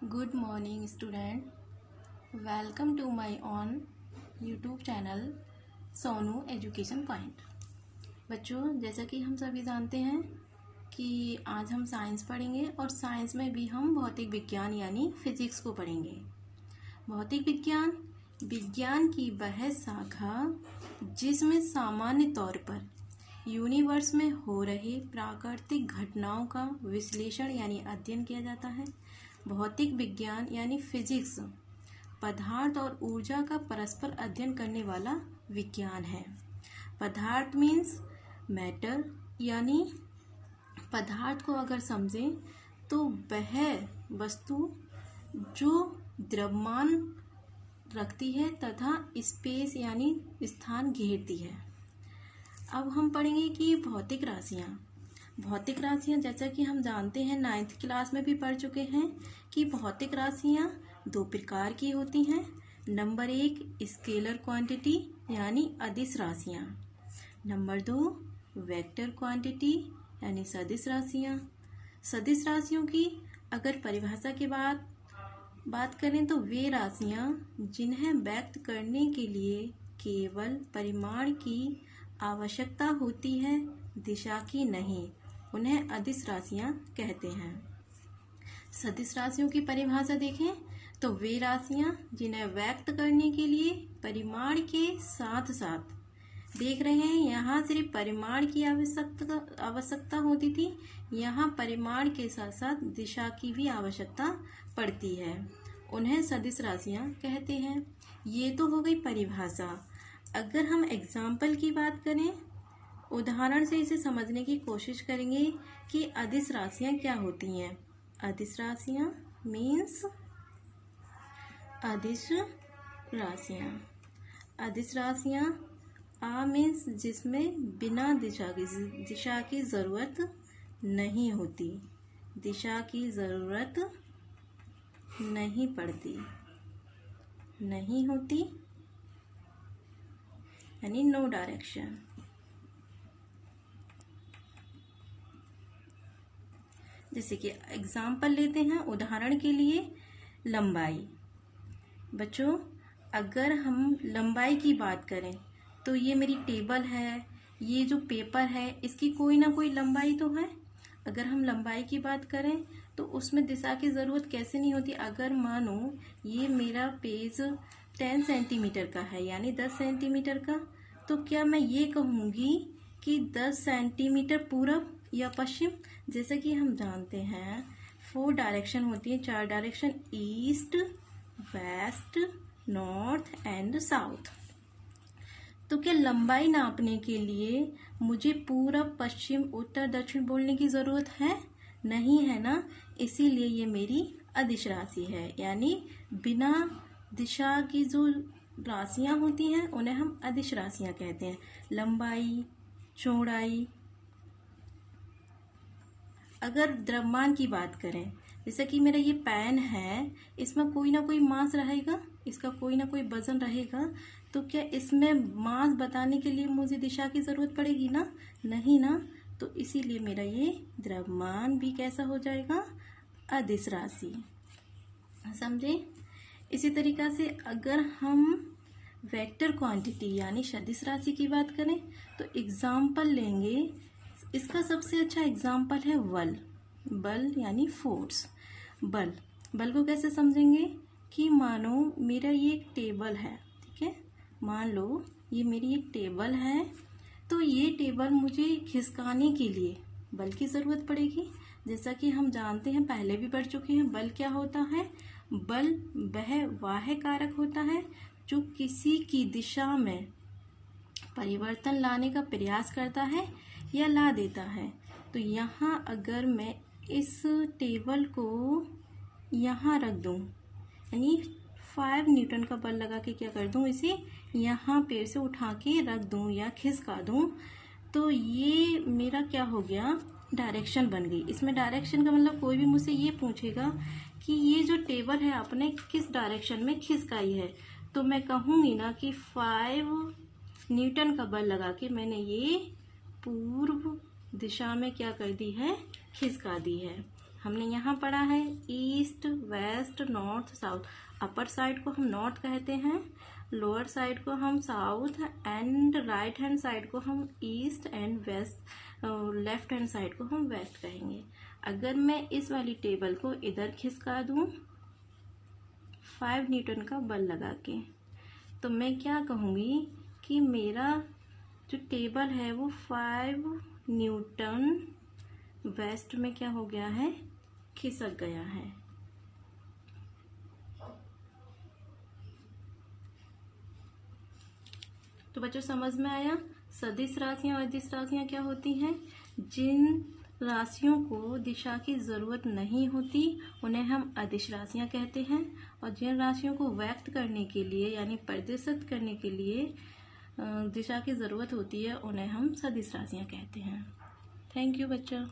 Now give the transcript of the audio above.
Good morning student. Welcome to my on YouTube channel Sonu education point. बच्चों, जैसा कि हम सभी जानते हैं कि आज हम साइंस पढ़ेंगे और साइंस में भी हम भौतिक विज्ञान यानी फिजिक्स को पढ़ेंगे। भौतिक विज्ञान विज्ञान की वह शाखा जिसमें सामान्य तौर पर यूनिवर्स में हो रहे प्राकृतिक घटनाओं का विश्लेषण यानी अध्ययन किया जाता है। भौतिक विज्ञान यानी फिजिक्स पदार्थ और ऊर्जा का परस्पर अध्ययन करने वाला विज्ञान है। पदार्थ मीन्स मैटर, यानी पदार्थ को अगर समझें तो वह वस्तु जो द्रव्यमान रखती है तथा स्पेस यानी स्थान घेरती है। अब हम पढ़ेंगे कि भौतिक राशियाँ। भौतिक राशियाँ जैसा कि हम जानते हैं 9th क्लास में भी पढ़ चुके हैं कि भौतिक राशियाँ दो प्रकार की होती हैं। नंबर 1 स्केलर क्वांटिटी यानी अदिश राशियाँ। नंबर 2 वेक्टर क्वांटिटी यानी सदिश राशियाँ। सदिश राशियों की अगर परिभाषा के बाद बात करें तो वे राशियाँ जिन्हें व्यक्त करने के लिए केवल परिमाण की आवश्यकता होती है, दिशा की नहीं, उन्हें अदिश राशियाँ कहते हैं। सदिश राशियों की परिभाषा देखें तो वे राशियाँ जिन्हें व्यक्त करने के लिए परिमाण के साथ साथ, देख रहे हैं यहाँ सिर्फ परिमाण की आवश्यकता होती थी, यहाँ परिमाण के साथ साथ दिशा की भी आवश्यकता पड़ती है, उन्हें सदिश राशियाँ कहते हैं। ये तो हो गई परिभाषा। अगर हम एग्जाम्पल की बात करें, उदाहरण से इसे समझने की कोशिश करेंगे कि अदिश राशियाँ क्या होती हैं। अदिश राशियाँ मीन्स अदिश राशियाँ। अदिश राशियाँ मीन्स जिसमें बिना दिशा की ज़रूरत नहीं होती, दिशा की ज़रूरत नहीं पड़ती, नहीं होती यानी नो डायरेक्शन। जैसे कि एग्जाम्पल लेते हैं, उदाहरण के लिए लंबाई। बच्चों, अगर हम लंबाई की बात करें तो ये मेरी टेबल है, ये जो पेपर है, इसकी कोई ना कोई लंबाई तो है। अगर हम लंबाई की बात करें तो उसमें दिशा की ज़रूरत कैसे नहीं होती। अगर मानो ये मेरा पेज 10 सेंटीमीटर का है यानी 10 सेंटीमीटर का, तो क्या मैं ये कहूँगी कि 10 सेंटीमीटर पूरब या पश्चिम। जैसे कि हम जानते हैं 4 डायरेक्शन होती है, 4 direction, east, west, north and south. तो क्या लंबाई नापने के लिए मुझे पूरब, पश्चिम, उत्तर, दक्षिण बोलने की ज़रूरत है? नहीं है ना। इसीलिए ये मेरी अदिश राशि है, यानी बिना दिशा की जो राशियाँ होती हैं उन्हें हम अदिश राशियाँ कहते हैं। लंबाई, चौड़ाई। अगर द्रव्यमान की बात करें, जैसे कि मेरा ये पेन है, इसमें कोई ना कोई मास रहेगा, इसका कोई ना कोई वजन रहेगा, तो क्या इसमें मास बताने के लिए मुझे दिशा की ज़रूरत पड़ेगी ना? नहीं ना। तो इसीलिए मेरा ये द्रव्यमान भी कैसा हो जाएगा? अदिश राशि। समझे? इसी तरीक़ा से अगर हम वेक्टर क्वांटिटी यानी सदिश राशि की बात करें तो एग्जाम्पल लेंगे। इसका सबसे अच्छा एग्जाम्पल है बल। बल यानी फोर्स। बल को कैसे समझेंगे कि मानो मेरा ये एक टेबल है, ठीक है, मान लो ये मेरी एक टेबल है, तो ये टेबल मुझे खिसकाने के लिए बल की ज़रूरत पड़ेगी। जैसा कि हम जानते हैं, पहले भी पढ़ चुके हैं, बल क्या होता है। बल वह कारक होता है जो किसी की दिशा में परिवर्तन लाने का प्रयास करता है या ला देता है। तो यहाँ अगर मैं इस टेबल को यहाँ रख दूँ, यानी 5 न्यूटन का बल लगा के क्या कर दूँ, इसे यहाँ पेड़ से उठा के रख दूँ या खिसका दूँ, तो ये मेरा क्या हो गया, डायरेक्शन बन गई। इसमें डायरेक्शन का मतलब कोई भी मुझसे ये पूछेगा कि ये जो टेबल है आपने किस डायरेक्शन में खिसकाई है, तो मैं कहूँगी ना कि 5 न्यूटन का बल लगा के मैंने ये पूर्व दिशा में क्या कर दी है, खिसका दी है। हमने यहाँ पढ़ा है east, west, north, south. Upper side को हम नॉर्थ कहते हैं, लोअर साइड को हम south, and right hand side को हम east, and west, left hand side को हम वेस्ट कहेंगे। अगर मैं इस वाली टेबल को इधर खिसका दूं 5 न्यूटन का बल लगा के, तो मैं क्या कहूँगी कि मेरा जो टेबल है वो 5 न्यूटन वेस्ट में क्या हो गया है, खिसक गया है। तो बच्चों समझ में आया। सदिश राशियां और अदिश राशियां क्या होती हैं? जिन राशियों को दिशा की जरूरत नहीं होती उन्हें हम अदिश राशियां कहते हैं, और जिन राशियों को व्यक्त करने के लिए यानी प्रदर्शित करने के लिए दिशा की जरूरत होती है उन्हें हम सदिश राशियां कहते हैं। थैंक यू बच्चों।